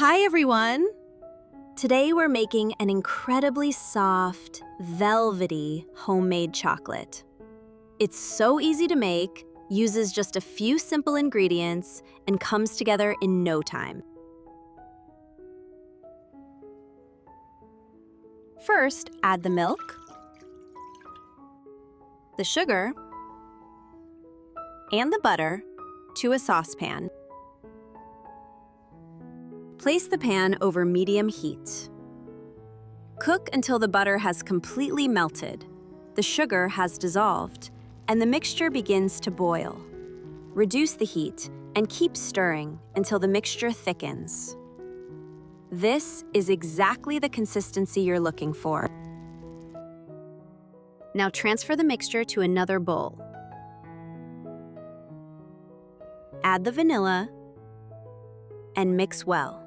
Hi everyone! Today we're making an incredibly soft, velvety homemade chocolate. It's so easy to make, uses just a few simple ingredients, and comes together in no time. First, add the milk, the sugar, and the butter to a saucepan. Place the pan over medium heat. Cook until the butter has completely melted, the sugar has dissolved, and the mixture begins to boil. Reduce the heat and keep stirring until the mixture thickens. This is exactly the consistency you're looking for. Now transfer the mixture to another bowl. Add the vanilla and mix well.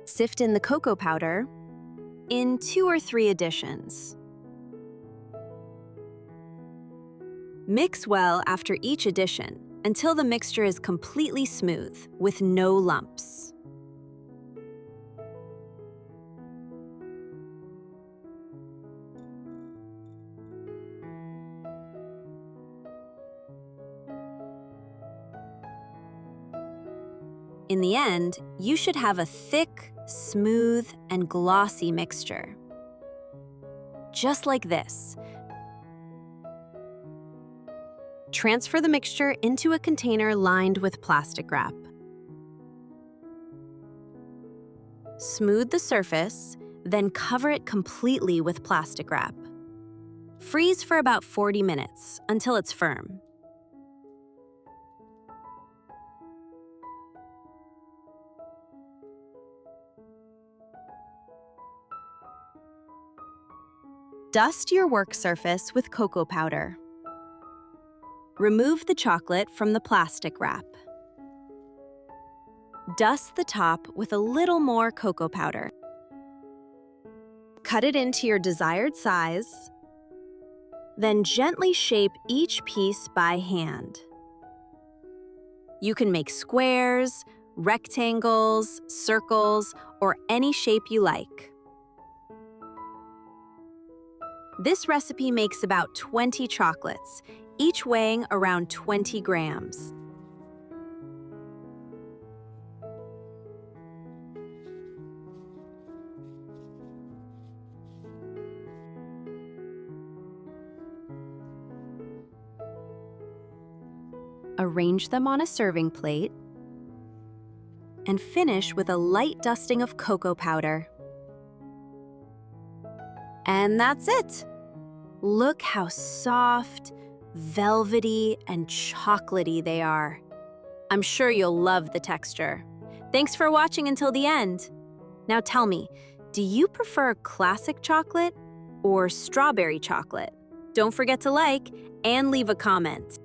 Sift in the cocoa powder in 2 or 3 additions. Mix well after each addition until the mixture is completely smooth with no lumps. In the end, you should have a thick, smooth, and glossy mixture. Just like this. Transfer the mixture into a container lined with plastic wrap. Smooth the surface, then cover it completely with plastic wrap. Freeze for about 40 minutes until it's firm. Dust your work surface with cocoa powder. Remove the chocolate from the plastic wrap. Dust the top with a little more cocoa powder. Cut it into your desired size, then gently shape each piece by hand. You can make squares, rectangles, circles, or any shape you like. This recipe makes about 20 chocolates, each weighing around 20 grams. Arrange them on a serving plate and finish with a light dusting of cocoa powder. And that's it! Look how soft, velvety, and chocolatey they are. I'm sure you'll love the texture. Thanks for watching until the end. Now tell me, do you prefer classic chocolate or strawberry chocolate? Don't forget to like and leave a comment.